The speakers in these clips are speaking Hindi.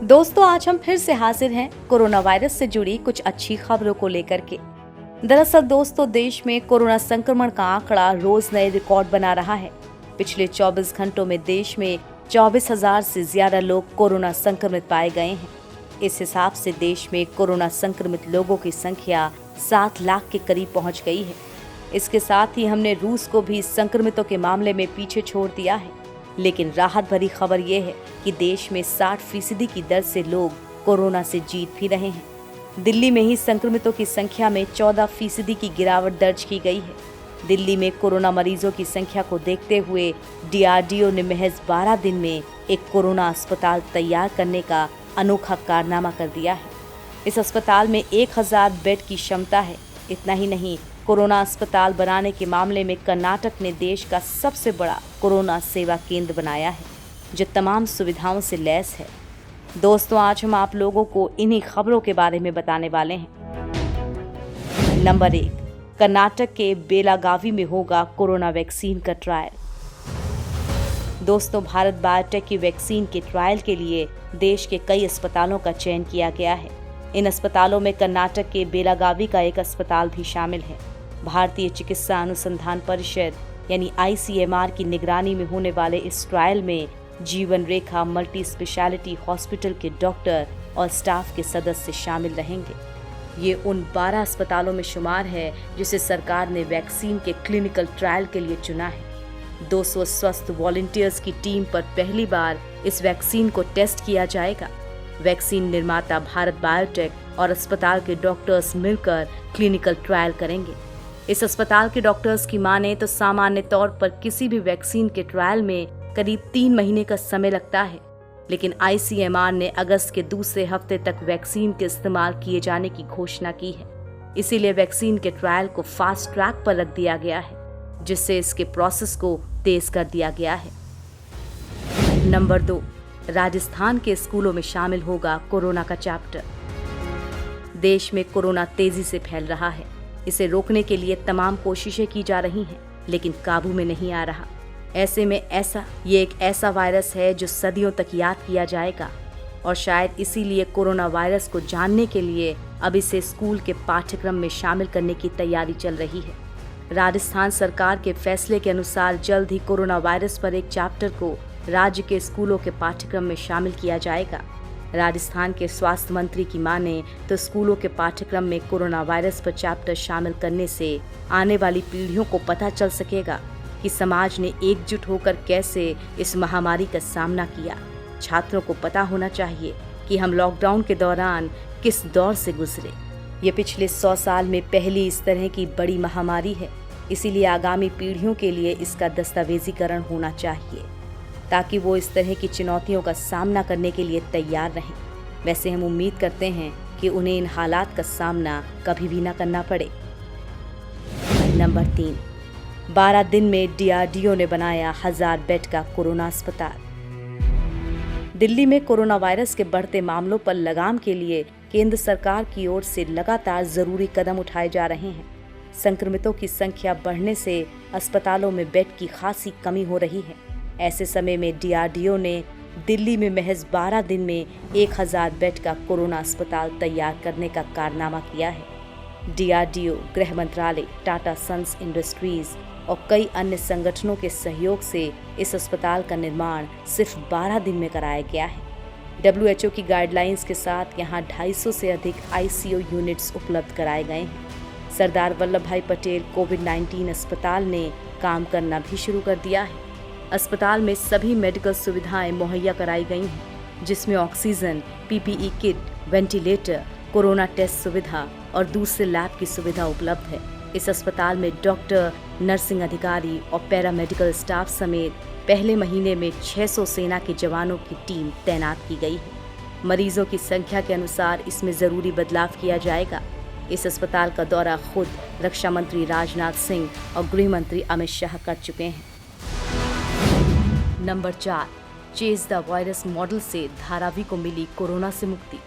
दोस्तों, आज हम फिर से हाजिर हैं कोरोना वायरस से जुड़ी कुछ अच्छी खबरों को लेकर के। दरअसल दोस्तों, देश में कोरोना संक्रमण का आंकड़ा रोज नए रिकॉर्ड बना रहा है। पिछले 24 घंटों में देश में 24,000 से ज्यादा लोग कोरोना संक्रमित पाए गए हैं। इस हिसाब से देश में कोरोना संक्रमित लोगों की संख्या 7 लाख के करीब पहुंच गई है। इसके साथ ही हमने रूस को भी संक्रमितों के मामले में पीछे छोड़ दिया है। लेकिन राहत भरी खबर ये है कि देश में 60% की दर से लोग कोरोना से जीत भी रहे हैं। दिल्ली में ही संक्रमितों की संख्या में 14% की गिरावट दर्ज की गई है। दिल्ली में कोरोना मरीजों की संख्या को देखते हुए DRDO ने महज 12 दिन में एक कोरोना अस्पताल तैयार करने का अनोखा कारनामा कर दिया है। इस अस्पताल में 1000 बेड की क्षमता है। इतना ही नहीं, कोरोना अस्पताल बनाने के मामले में कर्नाटक ने देश का सबसे बड़ा कोरोना सेवा केंद्र बनाया है, जो तमाम सुविधाओं से लैस है। दोस्तों, आज हम आप लोगों को इन्हीं खबरों के बारे में बताने वाले हैं। नंबर 1, कर्नाटक के बेलागावी में होगा कोरोना वैक्सीन का ट्रायल। दोस्तों, भारत बायोटेक की वैक्सीन के ट्रायल के लिए देश के कई अस्पतालों का चयन किया गया है। इन अस्पतालों में कर्नाटक के बेलागावी का एक अस्पताल भी शामिल है। भारतीय चिकित्सा अनुसंधान परिषद यानी ICMR की निगरानी में होने वाले इस ट्रायल में जीवन रेखा मल्टी स्पेशलिटी हॉस्पिटल के डॉक्टर और स्टाफ के सदस्य शामिल रहेंगे। ये उन 12 अस्पतालों में शुमार है जिसे सरकार ने वैक्सीन के क्लिनिकल ट्रायल के लिए चुना है। 200 स्वस्थ वॉलंटियर्स की टीम पर पहली बार इस वैक्सीन को टेस्ट किया जाएगा। वैक्सीन निर्माता भारत बायोटेक और अस्पताल के डॉक्टर्स मिलकर क्लिनिकल ट्रायल करेंगे। इस अस्पताल के डॉक्टर्स की माने तो सामान्य तौर पर किसी भी वैक्सीन के ट्रायल में करीब 3 महीने का समय लगता है, लेकिन ICMR ने अगस्त के दूसरे हफ्ते तक वैक्सीन के इस्तेमाल किए जाने की घोषणा की है। इसीलिए वैक्सीन के ट्रायल को फास्ट ट्रैक पर रख दिया गया है, जिससे इसके प्रोसेस को तेज कर दिया गया है। नंबर 2, राजस्थान के स्कूलों में शामिल होगा कोरोना का चैप्टर। देश में कोरोना तेजी से फैल रहा है। इसे रोकने के लिए तमाम कोशिशें की जा रही हैं, लेकिन काबू में नहीं आ रहा। ऐसे में ये एक ऐसा वायरस है जो सदियों तक याद किया जाएगा, और शायद इसीलिए कोरोना वायरस को जानने के लिए अब इसे स्कूल के पाठ्यक्रम में शामिल करने की तैयारी चल रही है। राजस्थान सरकार के फैसले के अनुसार जल्द ही कोरोना वायरस पर एक चैप्टर को राज्य के स्कूलों के पाठ्यक्रम में शामिल किया जाएगा। राजस्थान के स्वास्थ्य मंत्री की माने तो स्कूलों के पाठ्यक्रम में कोरोना वायरस पर चैप्टर शामिल करने से आने वाली पीढ़ियों को पता चल सकेगा कि समाज ने एकजुट होकर कैसे इस महामारी का सामना किया। छात्रों को पता होना चाहिए कि हम लॉकडाउन के दौरान किस दौर से गुजरे। ये पिछले 100 साल में पहली इस तरह की बड़ी महामारी है, इसीलिए आगामी पीढ़ियों के लिए इसका दस्तावेजीकरण होना चाहिए, ताकि वो इस तरह की चुनौतियों का सामना करने के लिए तैयार रहें। वैसे हम उम्मीद करते हैं कि उन्हें इन हालात का सामना कभी भी ना करना पड़े। नंबर 3, 12 दिन में DRDO ने बनाया 1000 बेड का कोरोना अस्पताल। दिल्ली में कोरोना वायरस के बढ़ते मामलों पर लगाम के लिए केंद्र सरकार की ओर से लगातार जरूरी कदम उठाए जा रहे हैं। संक्रमितों की संख्या बढ़ने से अस्पतालों में बेड की खासी कमी हो रही है। ऐसे समय में DRDO ने दिल्ली में महज 12 दिन में 1000 बेड का कोरोना अस्पताल तैयार करने का कारनामा किया है। DRDO, गृह मंत्रालय, टाटा सन्स इंडस्ट्रीज और कई अन्य संगठनों के सहयोग से इस अस्पताल का निर्माण सिर्फ 12 दिन में कराया गया है। WHO की गाइडलाइंस के साथ यहाँ 250 से अधिक ICU यूनिट्स उपलब्ध कराए गए हैं। सरदार वल्लभ भाई पटेल कोविड-19 अस्पताल ने काम करना भी शुरू कर दिया है। अस्पताल में सभी मेडिकल सुविधाएं मुहैया कराई गई हैं, जिसमें oxygen, PPE kit, ventilator, corona test सुविधा और दूसरे लैब की सुविधा उपलब्ध है। इस अस्पताल में डॉक्टर, नर्सिंग अधिकारी और पैरामेडिकल स्टाफ समेत पहले महीने में 600 सेना के जवानों की टीम तैनात की गई है। मरीजों की संख्या के अनुसार इसमें जरूरी बदलाव किया जाएगा। इस अस्पताल का दौरा खुद रक्षा मंत्री राजनाथ सिंह और गृह मंत्री अमित शाह कर चुके हैं। Number 4, chase the virus model से धारावी को मिली कोरोना से मुक्ति।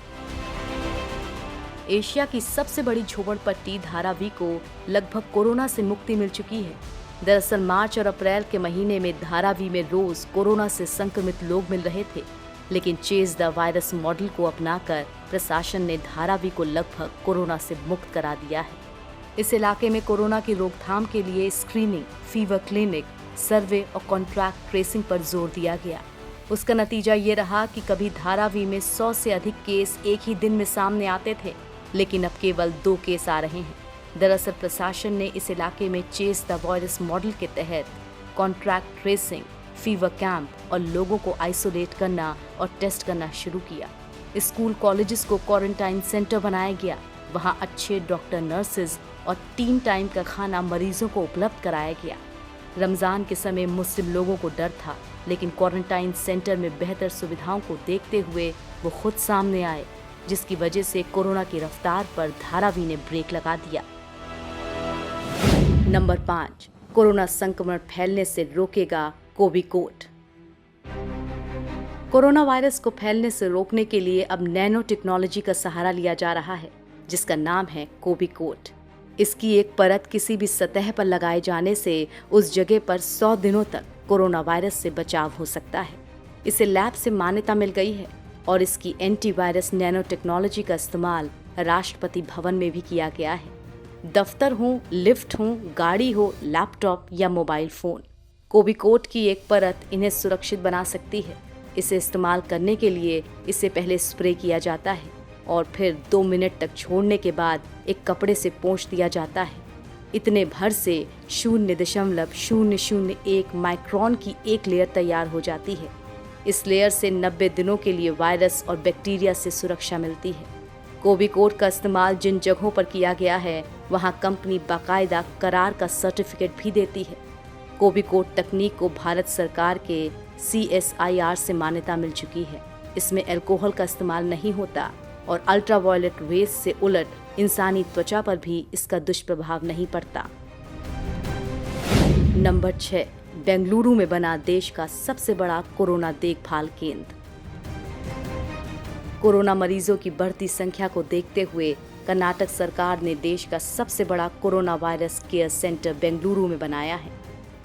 एशिया की सबसे बड़ी झोपड़पट्टी धारावी को लगभग कोरोना से मुक्ति मिल चुकी है। दरअसल मार्च और अप्रैल के महीने में धारावी में रोज कोरोना से संक्रमित लोग मिल रहे थे, लेकिन चेज द वायरस मॉडल को अपनाकर प्रशासन ने धारावी को लगभग कोरोना से मुक्त करा दिया है। इस इलाके में कोरोना की रोकथाम के लिए स्क्रीनिंग, फीवर क्लिनिक, सर्वे और कॉन्ट्रैक्ट ट्रेसिंग पर जोर दिया गया। उसका नतीजा ये रहा कि कभी धारावी में 100 से अधिक केस एक ही दिन में सामने आते थे, लेकिन अब केवल 2 केस आ रहे हैं। दरअसल प्रशासन ने इस इलाके में चेज द वायरस मॉडल के तहत कॉन्ट्रैक्ट ट्रेसिंग, फीवर कैंप और लोगों को आइसोलेट करना और टेस्ट करना शुरू किया। स्कूल कॉलेजेस को क्वारंटाइन सेंटर बनाया गया। वहां अच्छे डॉक्टर, नर्सेज और 3 टाइम का खाना मरीजों को उपलब्ध कराया गया। रमजान के समय मुस्लिम लोगों को डर था, लेकिन क्वारंटाइन सेंटर में बेहतर सुविधाओं को देखते हुए वो खुद सामने आए, जिसकी वजह से कोरोना की रफ्तार पर धारावी ने ब्रेक लगा दिया। नंबर 5, कोरोना संक्रमण फैलने से रोकेगा कोविकोट। कोरोना वायरस को फैलने से रोकने के लिए अब नैनो टेक्नोलॉजी का सहारा लिया जा रहा है, जिसका नाम है कोविकोट। इसकी एक परत किसी भी सतह पर लगाए जाने से उस जगह पर 100 दिनों तक कोरोना वायरस से बचाव हो सकता है। इसे लैब से मान्यता मिल गई है और इसकी एंटीवायरस नैनो टेक्नोलॉजी का इस्तेमाल राष्ट्रपति भवन में भी किया गया है। दफ्तर हो, लिफ्ट हो, गाड़ी हो, लैपटॉप या मोबाइल फोन, कोविकोट की एक परत इन्हें सुरक्षित बना सकती है। इसे इस्तेमाल करने के लिए इसे पहले स्प्रे किया जाता है और फिर 2 मिनट तक छोड़ने के बाद एक कपड़े से पोंछ दिया जाता है। इतने भर से 0.001 माइक्रोन की एक लेयर तैयार हो जाती है। इस लेयर से 90 दिनों के लिए वायरस और बैक्टीरिया से सुरक्षा मिलती है। कोविकोट का इस्तेमाल जिन जगहों पर किया गया है, वहां कंपनी बाकायदा करार का सर्टिफिकेट भी देती है। कोविकोट तकनीक को भारत सरकार के CSIR से मान्यता मिल चुकी है। इसमें अल्कोहल का इस्तेमाल नहीं होता और अल्ट्रावायलेट रेज से उलट इंसानी त्वचा पर भी इसका दुष्प्रभाव नहीं पड़ता। नंबर 6, बेंगलुरु में बना देश का सबसे बड़ा कोरोना देखभाल केंद्र। कोरोना मरीजों की बढ़ती संख्या को देखते हुए कर्नाटक सरकार ने देश का सबसे बड़ा corona virus care centre Bengaluru में बनाया है।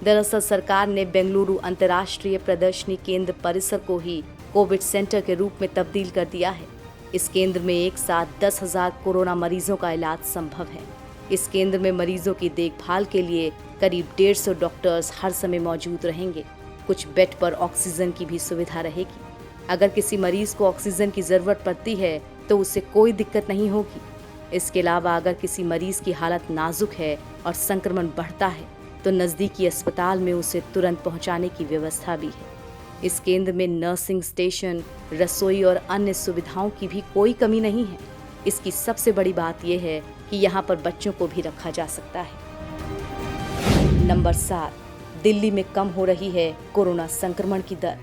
दरअसल सरकार ने बेंगलुरु अंतर्राष्ट्रीय प्रदर्शनी केंद्र परिसर को ही कोविड सेंटर के रूप में तब्दील कर दिया है। इस केंद्र में एक साथ 10,000 कोरोना मरीजों का इलाज संभव है। इस केंद्र में मरीजों की देखभाल के लिए करीब 150 डॉक्टर्स हर समय मौजूद रहेंगे। कुछ बेड पर ऑक्सीजन की भी सुविधा रहेगी। अगर किसी मरीज को ऑक्सीजन की जरूरत पड़ती है तो उससे कोई दिक्कत नहीं होगी। इसके अलावा अगर किसी मरीज की हालत नाजुक है और संक्रमण बढ़ता है तो नज़दीकी अस्पताल में उसे तुरंत पहुंचाने की व्यवस्था भी है। इस केंद्र में नर्सिंग स्टेशन, रसोई और अन्य सुविधाओं की भी कोई कमी नहीं है। इसकी सबसे बड़ी बात यह है कि यहाँ पर बच्चों को भी रखा जा सकता है। नंबर 7, दिल्ली में कम हो रही है कोरोना संक्रमण की दर।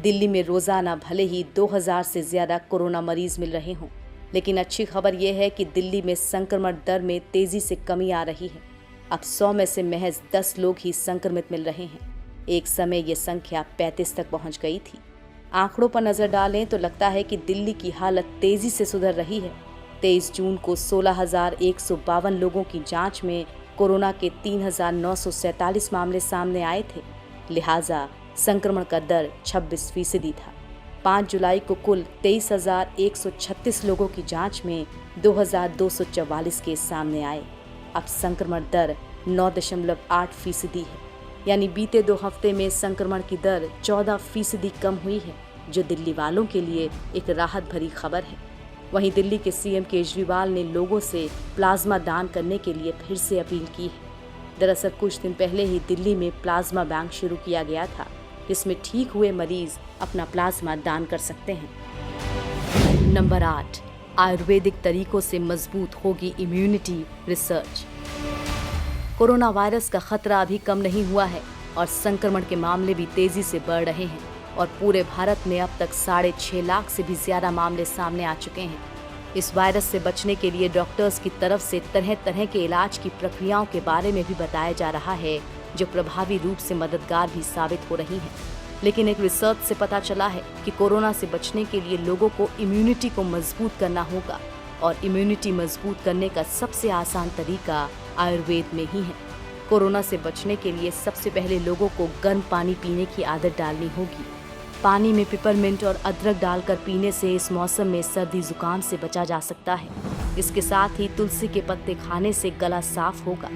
दिल्ली में रोजाना भले ही 2000 से ज्यादा कोरोना मरीज मिल रहे हों, लेकिन अच्छी खबर यह है कि दिल्ली में संक्रमण दर में तेजी से कमी आ रही है। अब 100 में से महज 10 लोग ही संक्रमित मिल रहे हैं। एक समय ये संख्या 35 तक पहुंच गई थी। आंकड़ों पर नजर डालें तो लगता है कि दिल्ली की हालत तेजी से सुधर रही है। 23 जून को 16,152 लोगों की जांच में कोरोना के 3,947 मामले सामने आए थे। लिहाजा संक्रमण का दर 26% था। 5 जुलाई को कुल 23,136 लोगों की जांच में 2,244 केस सामने आए। अब संक्रमण दर 9.8% है, यानी बीते 2 हफ्ते में संक्रमण की दर 14% कम हुई है, जो दिल्ली वालों के लिए एक राहत भरी खबर है। वहीं दिल्ली के CM केजरीवाल ने लोगों से प्लाज्मा दान करने के लिए फिर से अपील की है। दरअसल कुछ दिन पहले ही दिल्ली में प्लाज्मा बैंक शुरू किया गया था, जिसमें ठीक हुए मरीज अपना प्लाज्मा दान कर सकते हैं। नंबर 8, आयुर्वेदिक तरीकों से मजबूत होगी इम्यूनिटी रिसर्च। कोरोना वायरस का खतरा अभी कम नहीं हुआ है और संक्रमण के मामले भी तेजी से बढ़ रहे हैं और पूरे भारत में अब तक 6.5 लाख से भी ज्यादा मामले सामने आ चुके हैं। इस वायरस से बचने के लिए डॉक्टर्स की तरफ से तरह तरह के इलाज की प्रक्रियाओं के बारे में भी बताया जा रहा है, जो प्रभावी रूप से मददगार भी साबित हो रही हैं। लेकिन एक रिसर्च से पता चला है कि कोरोना से बचने के लिए लोगों को इम्यूनिटी को मजबूत करना होगा और इम्यूनिटी मजबूत करने का सबसे आसान तरीका आयुर्वेद में ही है। कोरोना से बचने के लिए सबसे पहले लोगों को गर्म पानी पीने की आदत डालनी होगी। पानी में पिपरमिंट और अदरक डालकर पीने से इस मौसम में सर्दी जुकाम से बचा जा सकता है। इसके साथ ही तुलसी के पत्ते खाने से गला साफ होगा।